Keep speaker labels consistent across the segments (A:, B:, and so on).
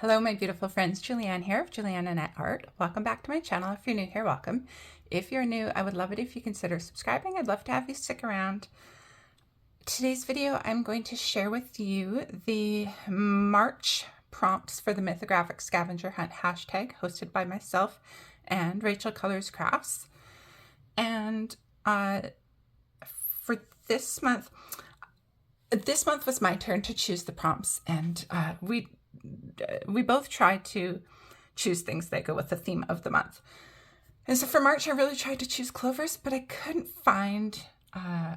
A: Hello, my beautiful friends. Julianne here of Julianne Annette Art. Welcome back to my channel. If you're new here, welcome. If you're new, I would love it if you consider subscribing. I'd love to have you stick around. Today's video, I'm going to share with you the March prompts for the Mythographic Scavenger Hunt hashtag hosted by myself and Rachel Colors Crafts. And for this month was my turn to choose the prompts, and we both try to choose things that go with the theme of the month. And so for March, I really tried to choose clovers, but I couldn't find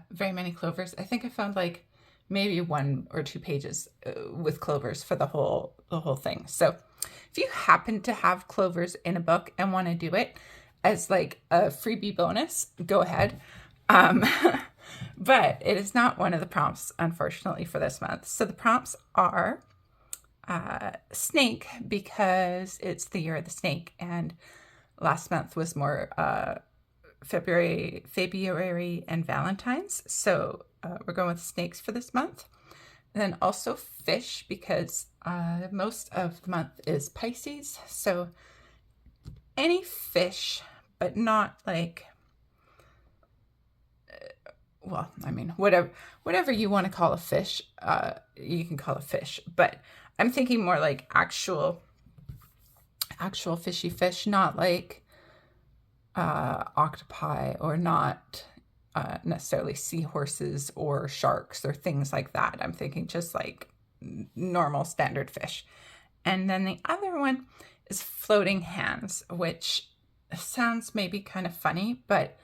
A: very many clovers. I think I found like maybe 1 or 2 pages with clovers for the whole thing. So if you happen to have clovers in a book and want to do it as like a freebie bonus, go ahead. But it is not one of the prompts, unfortunately, for this month. So the prompts are snake, because it's the year of the snake, and last month was more February and Valentine's. So we're going with snakes for this month. And then also fish, because most of the month is Pisces. So any fish, but not like, well, I mean, whatever you want to call a fish, you can call a fish. But I'm thinking more like actual fishy fish, not like octopi, or not necessarily seahorses or sharks or things like that. I'm thinking just like normal standard fish. And then the other one is floating hands, which sounds maybe kind of funny, but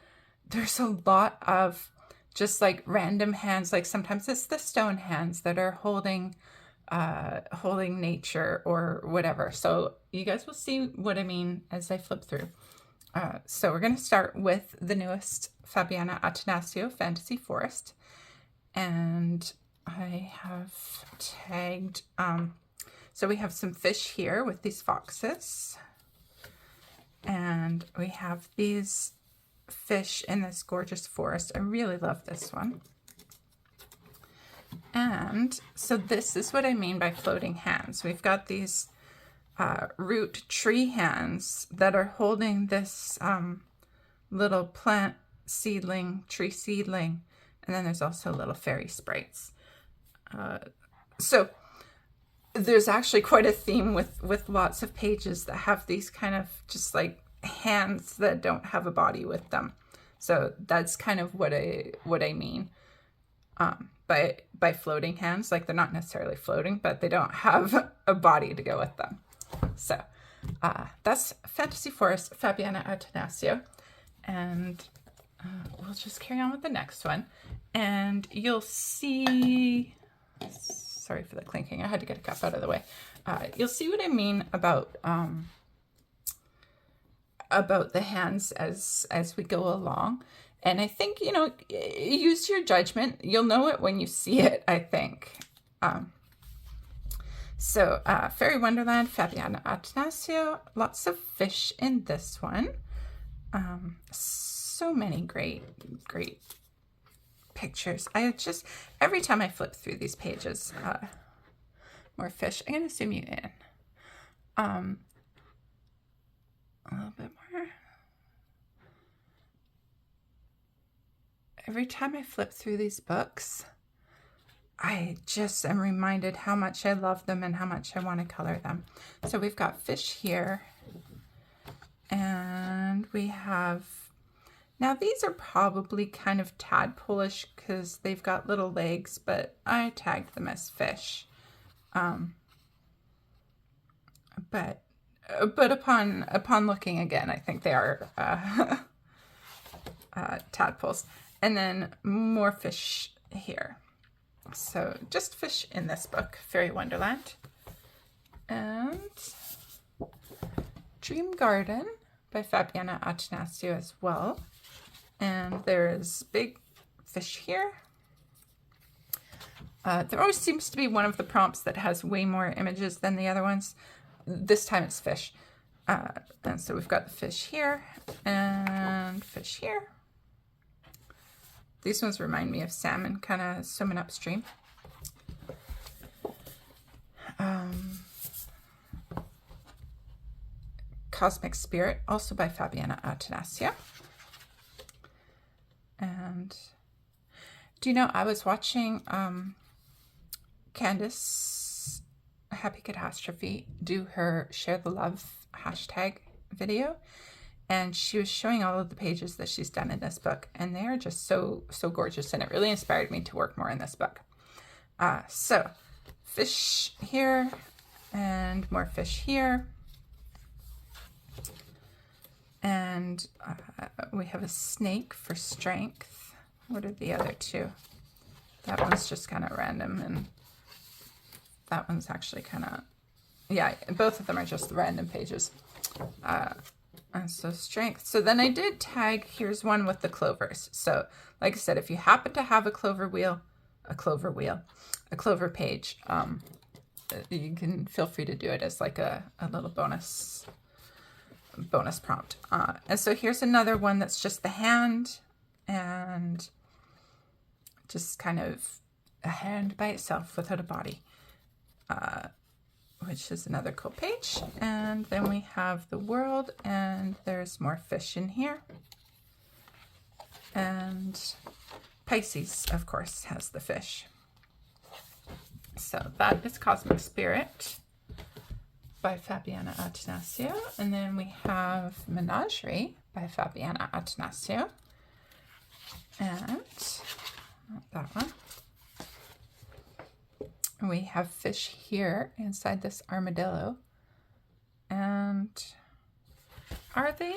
A: there's a lot of just like random hands. Like sometimes it's the stone hands that are holding nature or whatever. So you guys will see what I mean as I flip through. So we're going to start with the newest Fabiana Attanasio Fantasy Forest. And I have tagged, so we have some fish here with these foxes. And we have these fish in this gorgeous forest. I really love this one. And so this is what I mean by floating hands. We've got these root tree hands that are holding this little plant seedling, tree seedling, and then there's also little fairy sprites. So there's actually quite a theme with lots of pages that have these kind of just like hands that don't have a body with them. So that's kind of what I mean by floating hands. Like they're not necessarily floating, but they don't have a body to go with them. So that's Fantasy Forest, Fabiana Attanasio, and we'll just carry on with the next one. And you'll see, sorry for the clinking, I had to get a cup out of the way. You'll see what I mean about the hands as we go along. And I think, you know, use your judgment. You'll know it when you see it, I think. So Fairy Wonderland, Fabiana Attanasio, lots of fish in this one. So many great pictures. I just, every time I flip through these pages, more fish. I'm going to zoom you in. A little bit more. Every time I flip through these books, I just am reminded how much I love them and how much I want to color them. So we've got fish here, and we have, now these are probably kind of tadpole-ish because they've got little legs, but I tagged them as fish. But upon looking again, I think they are tadpoles. And then more fish here. So just fish in this book, Fairy Wonderland. And Dream Garden by Fabiana Attanasio as well. And there's big fish here. There always seems to be one of the prompts that has way more images than the other ones. This time it's fish. And so we've got the fish here and fish here. These ones remind me of salmon kind of swimming upstream. Cosmic Spirit, also by Fabiana Attanasio. And do you know, I was watching Candace Happy Catastrophe do her Share the Love hashtag video, and she was showing all of the pages that she's done in this book, and they are just so gorgeous, and it really inspired me to work more in this book. So fish here and more fish here, and we have a snake for strength. What are the other two? That one's just kind of random, and that one's actually kind of, yeah, both of them are just random pages. And so strength. So then I did tag, here's one with the clovers. So like I said, if you happen to have a clover page, you can feel free to do it as like a little bonus prompt. And so here's another one that's just the hand, and just kind of a hand by itself without a body, which is another cool page. And then we have the world, and there's more fish in here. And Pisces, of course, has the fish. So that is Cosmic Spirit by Fabiana Attanasio. And then we have Menagerie by Fabiana Attanasio. And not that one. And we have fish here inside this armadillo. And are they?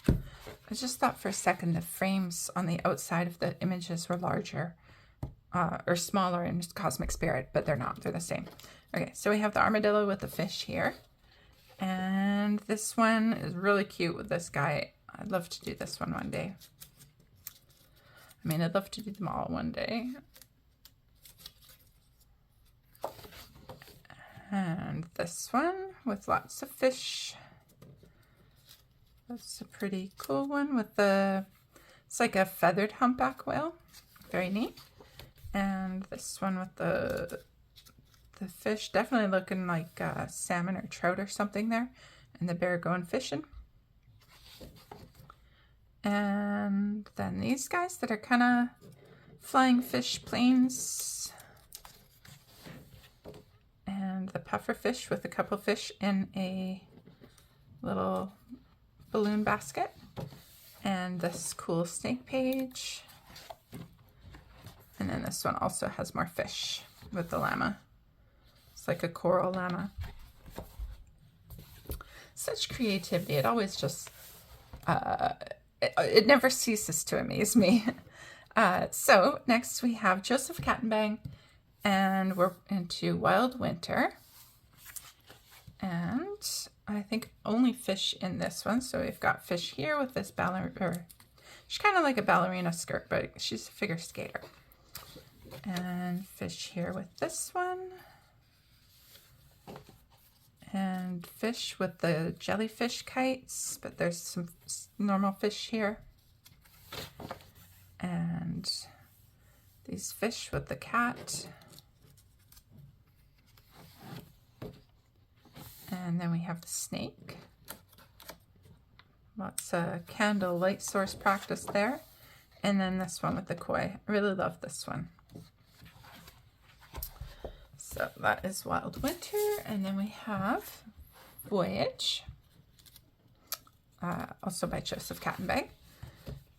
A: I just thought for a second the frames on the outside of the images were larger or smaller in Cosmic Spirit, but they're not. They're the same. Okay, so we have the armadillo with the fish here. And this one is really cute with this guy. I'd love to do this one day. I mean, I'd love to do them all one day. And this one with lots of fish. That's a pretty cool one with it's like a feathered humpback whale. Very neat. And this one with the fish, definitely looking like salmon or trout or something there. And the bear going fishing. And then these guys that are kind of flying fish planes. And the puffer fish with a couple fish in a little balloon basket. And this cool snake page. And then this one also has more fish with the llama. It's like a coral llama. Such creativity. It always just, it never ceases to amaze me. So next we have Joseph Kattenbang, and we're into Wild Winter. And I think only fish in this one. So we've got fish here with this ballerina, she's kind of like a ballerina skirt, but she's a figure skater. And fish here with this one. And fish with the jellyfish kites, but there's some normal fish here. And these fish with the cat. And then we have the snake. Lots of candle light source practice there. And then this one with the koi. I really love this one. So that is Wild Winter. And then we have Voyage, also by Joseph Kattenbang.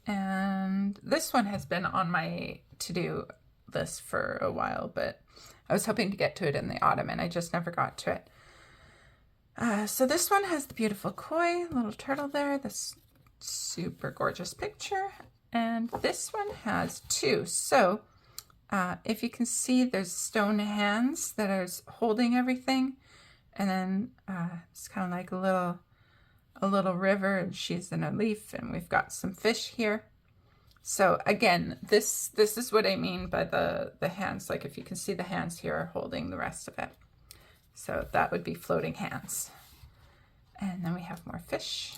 A: And this one has been on my to-do list for a while, but I was hoping to get to it in the autumn, and I just never got to it. So this one has the beautiful koi, little turtle there, this super gorgeous picture. And this one has two. So if you can see, there's stone hands that are holding everything. And then it's kind of like a little river, and she's in a leaf, and we've got some fish here. So again, this is what I mean by the hands. Like if you can see, the hands here are holding the rest of it. So that would be floating hands. And then we have more fish.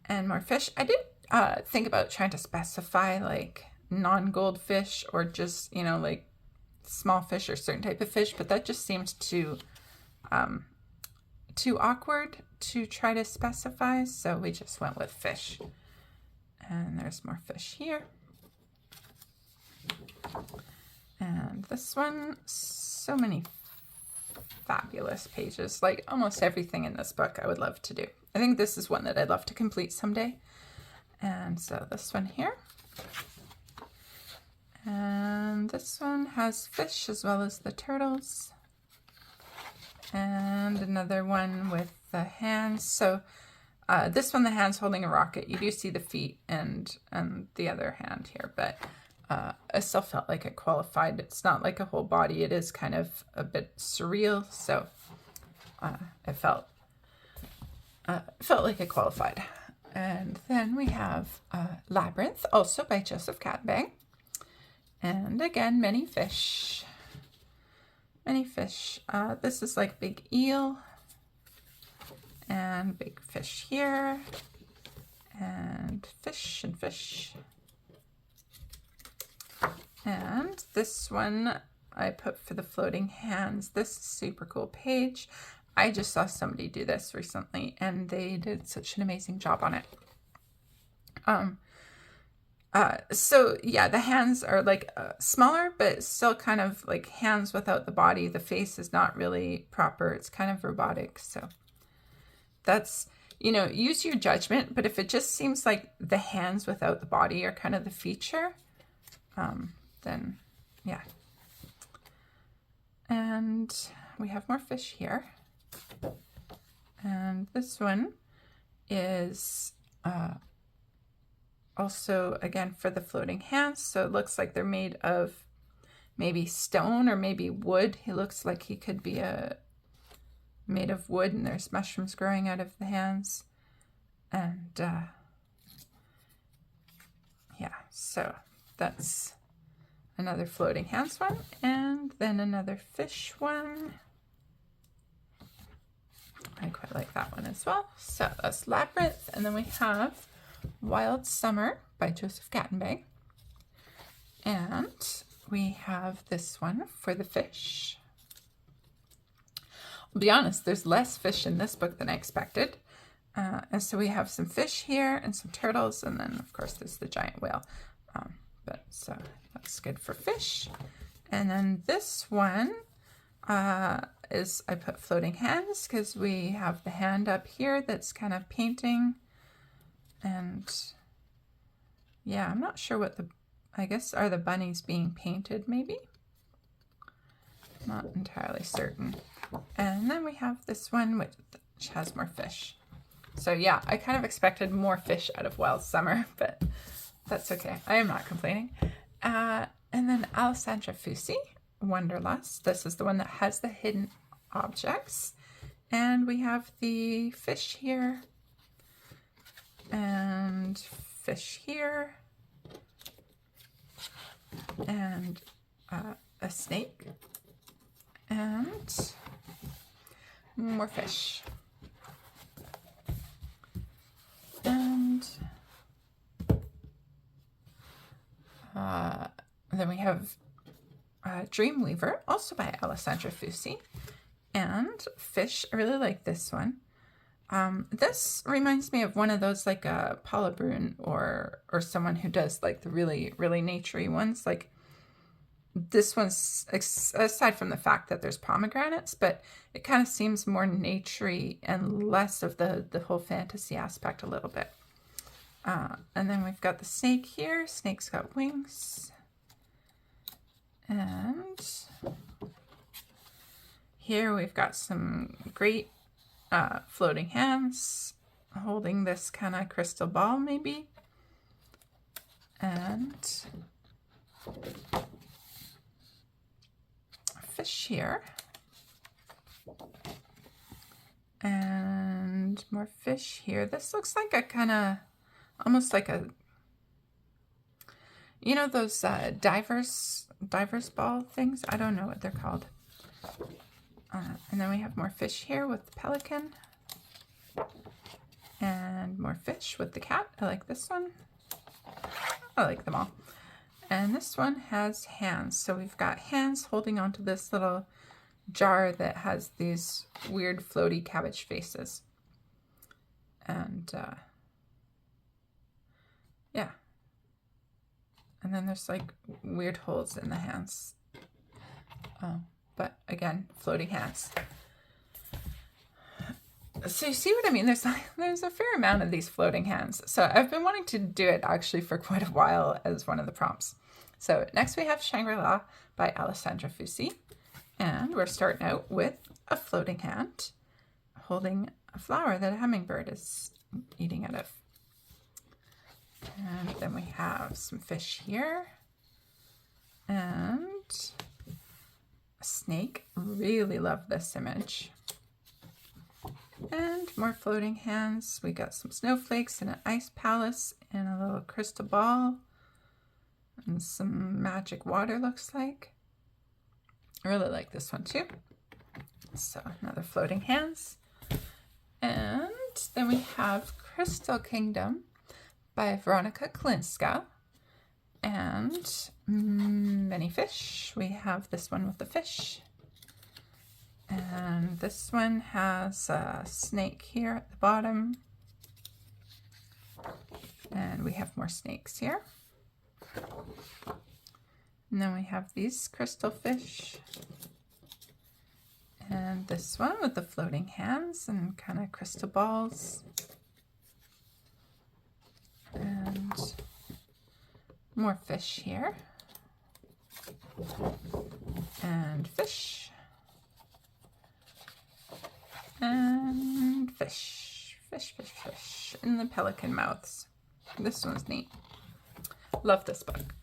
A: And more fish. I did think about trying to specify like non-gold fish or just, you know, like small fish or certain type of fish, but that just seemed too too awkward to try to specify, so we just went with fish. And there's more fish here. And this one, so many fabulous pages. Like almost everything in this book I would love to do. I think this is one that I'd love to complete someday. And so this one here. And this one has fish as well as the turtles. And another one with the hands. So this one, the hand's holding a rocket. You do see the feet and the other hand here, but I still felt like it qualified. It's not like a whole body. It is kind of a bit surreal, so it felt like it qualified. And then we have Labyrinth, also by Joseph Cattenbang. And again, many fish. Many fish. This is like big eel. And big fish here. And fish and fish. And this one I put for the floating hands. This is a super cool page. I just saw somebody do this recently and they did such an amazing job on it. So yeah, the hands are like smaller, but still kind of like hands without the body. The face is not really proper. It's kind of robotic. So that's, you know, use your judgment. But if it just seems like the hands without the body are kind of the feature, then yeah. And we have more fish here. And this one is also, again, for the floating hands. So it looks like they're made of maybe stone or maybe wood. He looks like he could be made of wood, and there's mushrooms growing out of the hands. And yeah, so that's another floating hands one, and then another fish one. I quite like that one as well. So that's Labyrinth, and then we have Wild Summer by Joseph Cattenbang. And we have this one for the fish. I'll be honest, there's less fish in this book than I expected. And so we have some fish here and some turtles, and then of course there's the giant whale. So that's good for fish. And then this one is, I put floating hands because we have the hand up here that's kind of painting. And yeah, I'm not sure what I guess are the bunnies being painted maybe? Not entirely certain. And then we have this one which has more fish. So yeah, I kind of expected more fish out of Wild Summer, but that's okay. I am not complaining. And then Alessandra Fusi, Wanderlust. This is the one that has the hidden objects. And we have the fish here. And fish here. And a snake. And more fish. And then we have Dreamweaver, also by Alessandra Fusi, and fish. I really like this one. This reminds me of one of those, like Paula Brun or someone who does like the really, really naturey ones. Like this one's, aside from the fact that there's pomegranates, but it kind of seems more naturey and less of the whole fantasy aspect a little bit. And then we've got the snake here. Snake's got wings. And here we've got some great floating hands holding this kind of crystal ball maybe. And a fish here. And more fish here. This looks like a kind of, almost like a, you know, those divers ball things? I don't know what they're called. And then we have more fish here with the pelican. And more fish with the cat. I like this one. I like them all. And this one has hands. So we've got hands holding onto this little jar that has these weird floaty cabbage faces. And yeah. And then there's like weird holes in the hands. But again, floating hands. So you see what I mean? There's a fair amount of these floating hands. So I've been wanting to do it actually for quite a while as one of the prompts. So next we have Shangri-La by Alessandra Fusi. And we're starting out with a floating hand holding a flower that a hummingbird is eating out of. And then we have some fish here. And a snake. Really love this image. And more floating hands. We got some snowflakes and an ice palace and a little crystal ball. And some magic water looks like. I really like this one too. So another floating hands. And then we have Crystal Kingdom by Veronica Kalinska. And many fish. We have this one with the fish. And this one has a snake here at the bottom. And we have more snakes here. And then we have these crystal fish. And this one with the floating hands and kind of crystal balls. And more fish here. And fish. And fish. Fish, fish, fish. In the pelican mouths. This one's neat. Love this book.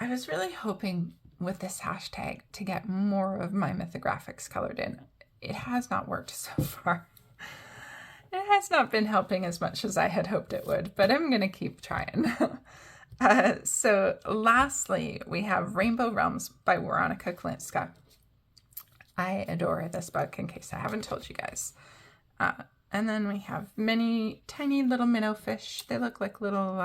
A: I was really hoping with this hashtag to get more of my mythographics colored in. It has not worked so far. It has not been helping as much as I had hoped it would, but I'm going to keep trying. So lastly, we have Rainbow Realms by Veronica Kalinska. I adore this book, in case I haven't told you guys. And then we have many tiny little minnow fish. They look like little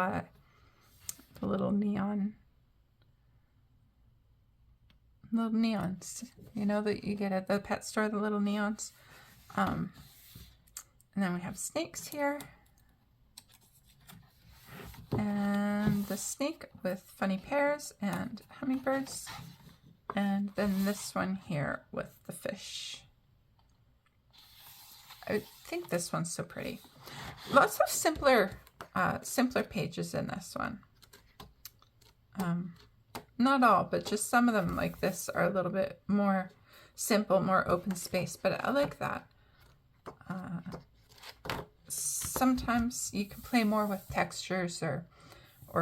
A: neons, you know, that you get at the pet store, the little neons. And then we have snakes here. And the snake with funny pears and hummingbirds. And then this one here with the fish. I think this one's so pretty. Lots of simpler pages in this one. Not all, but just some of them like this are a little bit more simple, more open space, but I like that. Sometimes you can play more with textures or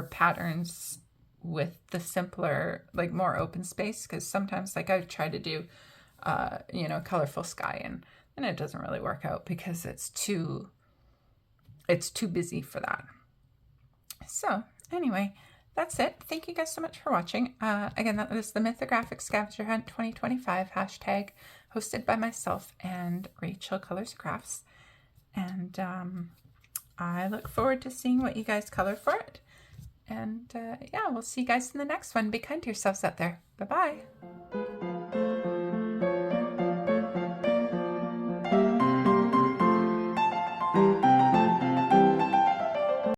A: patterns with the simpler, like more open space, because sometimes like I try to do, you know, colorful sky and it doesn't really work out because it's too busy for that. So anyway, that's it. Thank you guys so much for watching. Again, that was the Mythographic Scavenger Hunt 2025 hashtag, hosted by myself and Rachel Colors Crafts. And I look forward to seeing what you guys color for it. And yeah, we'll see you guys in the next one. Be kind to yourselves out there. Bye-bye.